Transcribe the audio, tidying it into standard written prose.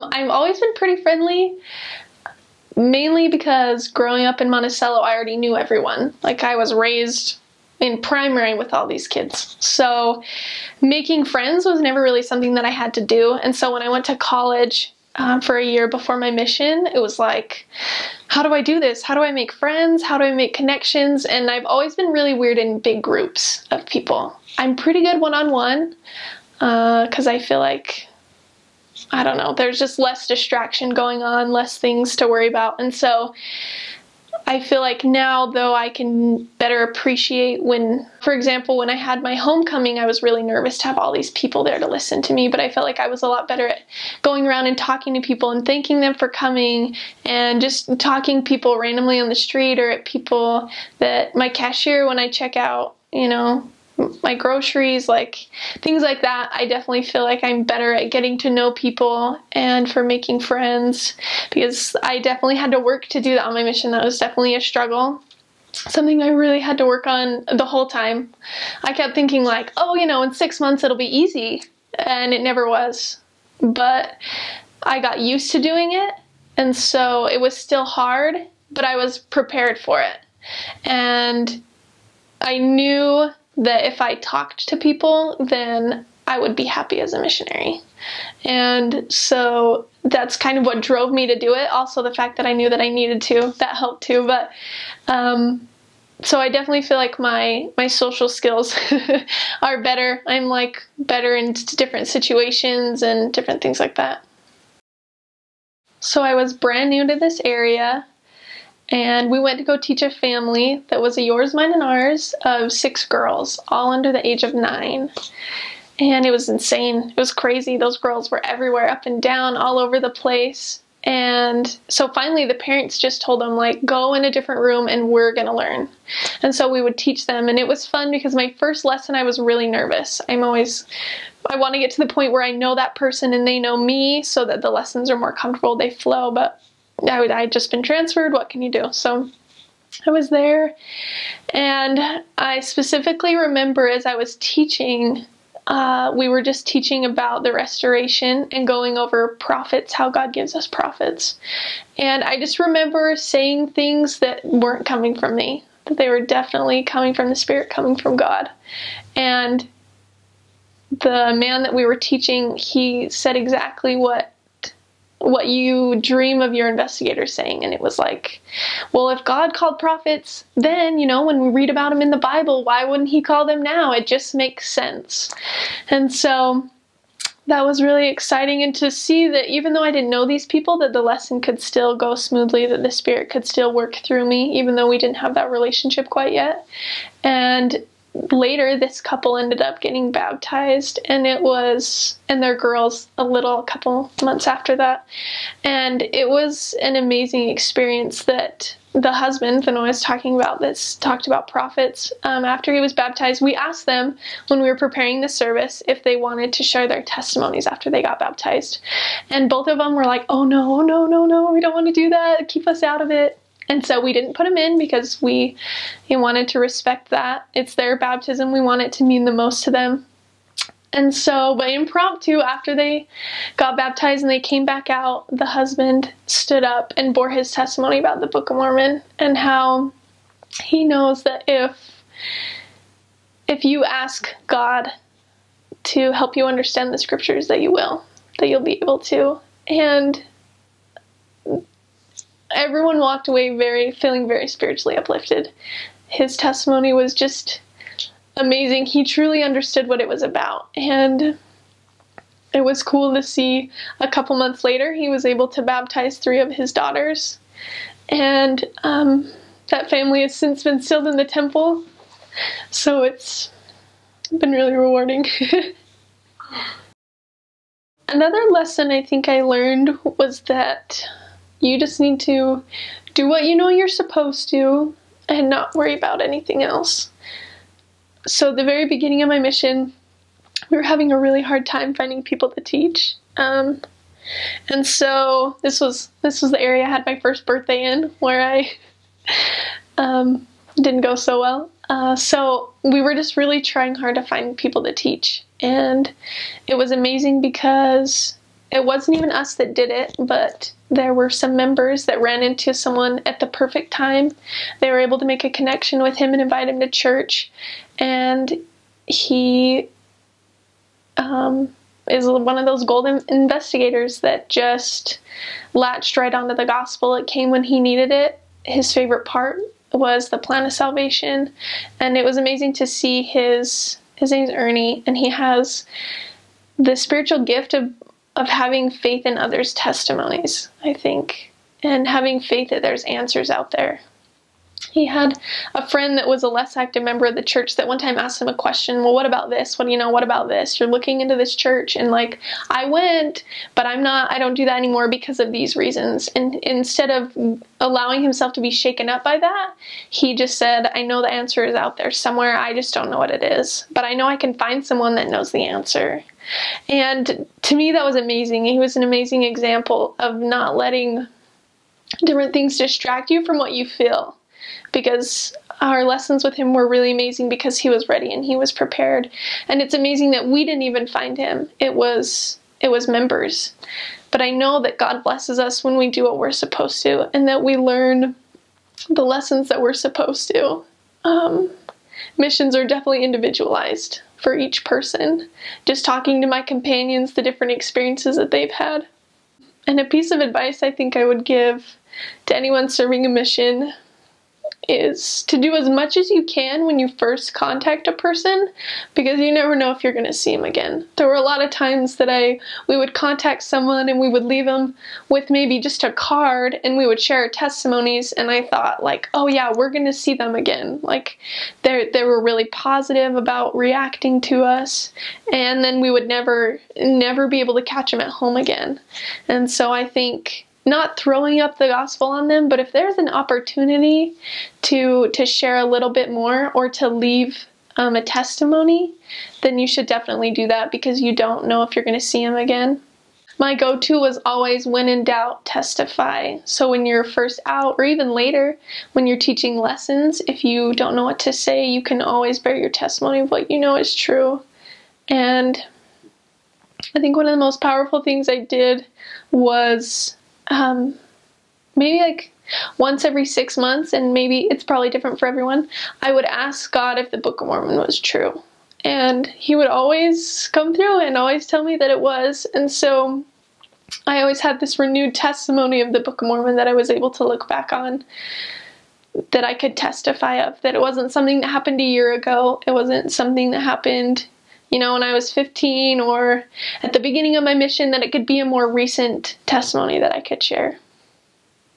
I've always been pretty friendly, mainly because growing up in Monticello, I already knew everyone. Like, I was raised in primary with all these kids. So making friends was never really something that I had to do. And so when I went to college for a year before my mission, it was like, how do I do this? How do I make friends? How do I make connections? And I've always been really weird in big groups of people. I'm pretty good one-on-one because I feel like, I don't know, there's just less distraction going on, less things to worry about. And so I feel like now, though, I can better appreciate when, for example, when I had my homecoming, I was really nervous to have all these people there to listen to me, but I felt like I was a lot better at going around and talking to people and thanking them for coming, and just talking people randomly on the street, or at people that my cashier when I check out, you know, my groceries, like things like that. I definitely feel like I'm better at getting to know people and for making friends, because I definitely had to work to do that on my mission. That was definitely a struggle, something I really had to work on the whole time. I kept thinking like, oh, you know, in 6 months it'll be easy, and it never was. But I got used to doing it, and so it was still hard, but I was prepared for it. And I knew that if I talked to people, then I would be happy as a missionary. And so that's kind of what drove me to do it. Also, the fact that I knew that I needed to, that helped too. But so I definitely feel like my social skills are better. I'm like better in different situations and different things like that. So I was brand new to this area, and we went to go teach a family that was a yours, mine, and ours of 6 girls, all under the age of 9. And it was insane. It was crazy. Those girls were everywhere, up and down, all over the place. And so finally the parents just told them, like, go in a different room and we're gonna learn. And so we would teach them, and it was fun because my first lesson I was really nervous. I want to get to the point where I know that person and they know me, so that the lessons are more comfortable, they flow. But I had just been transferred, what can you do? So I was there, and I specifically remember as I was teaching, we were just teaching about the restoration and going over prophets, how God gives us prophets. And I just remember saying things that weren't coming from me, that they were definitely coming from the Spirit, coming from God. And the man that we were teaching, he said exactly what you dream of your investigator saying. And it was like, well, if God called prophets then, you know, when we read about them in the Bible, why wouldn't he call them now? It just makes sense. And so that was really exciting, and to see that even though I didn't know these people, that the lesson could still go smoothly, that the Spirit could still work through me, even though we didn't have that relationship quite yet. And later, this couple ended up getting baptized, and their girls a couple months after that. And it was an amazing experience that the husband that I was talking about this talked about prophets. After he was baptized, we asked them when we were preparing the service if they wanted to share their testimonies after they got baptized. And both of them were like, oh no, no, no, no, we don't want to do that. Keep us out of it. And so we didn't put them in because we wanted to respect that. It's their baptism. We want it to mean the most to them. And so by impromptu, after they got baptized and they came back out, the husband stood up and bore his testimony about the Book of Mormon, and how he knows that if you ask God to help you understand the scriptures, that you'll be able to. And everyone walked away feeling very spiritually uplifted. His testimony was just amazing. He truly understood what it was about. And it was cool to see a couple months later he was able to baptize 3 of his daughters. And that family has since been sealed in the temple. So it's been really rewarding. Another lesson I think I learned was that you just need to do what you know you're supposed to and not worry about anything else. So the very beginning of my mission, we were having a really hard time finding people to teach. And so this was the area I had my first birthday in, where I didn't go so well. So we were just really trying hard to find people to teach. And it was amazing because it wasn't even us that did it, but there were some members that ran into someone at the perfect time. They were able to make a connection with him and invite him to church, and he is one of those golden investigators that just latched right onto the gospel. It came when he needed it. His favorite part was the plan of salvation, and it was amazing to see his name's Ernie, and he has the spiritual gift of having faith in others' testimonies, I think, and having faith that there's answers out there. He had a friend that was a less active member of the church that one time asked him a question, well, what about this? What about this? You're looking into this church, and like, I went, but I don't do that anymore because of these reasons. And instead of allowing himself to be shaken up by that, he just said, I know the answer is out there somewhere, I just don't know what it is, but I know I can find someone that knows the answer. And to me, that was amazing. He was an amazing example of not letting different things distract you from what you feel, because our lessons with him were really amazing because he was ready and he was prepared. And it's amazing that we didn't even find him. It was members. But I know that God blesses us when we do what we're supposed to, and that we learn the lessons that we're supposed to. Missions are definitely individualized for each person. Just talking to my companions, the different experiences that they've had. And a piece of advice I think I would give to anyone serving a mission is to do as much as you can when you first contact a person, because you never know if you're going to see them again. There were a lot of times that we would contact someone and we would leave them with maybe just a card, and we would share our testimonies, and I thought like, oh yeah, we're going to see them again. Like they were really positive about reacting to us, and then we would never be able to catch them at home again. And so I think not throwing up the gospel on them, but if there's an opportunity to share a little bit more or to leave a testimony, then you should definitely do that, because you don't know if you're going to see them again. My go-to was always, when in doubt, testify. So when you're first out, or even later when you're teaching lessons, if you don't know what to say, you can always bear your testimony of what you know is true. And I think one of the most powerful things I did was maybe like once every 6 months, and maybe it's probably different for everyone, I would ask God if the Book of Mormon was true. And he would always come through and always tell me that it was. And so I always had this renewed testimony of the Book of Mormon that I was able to look back on, that I could testify of, that it wasn't something that happened a year ago. It wasn't something that happened, when I was 15 or at the beginning of my mission, that it could be a more recent testimony that I could share.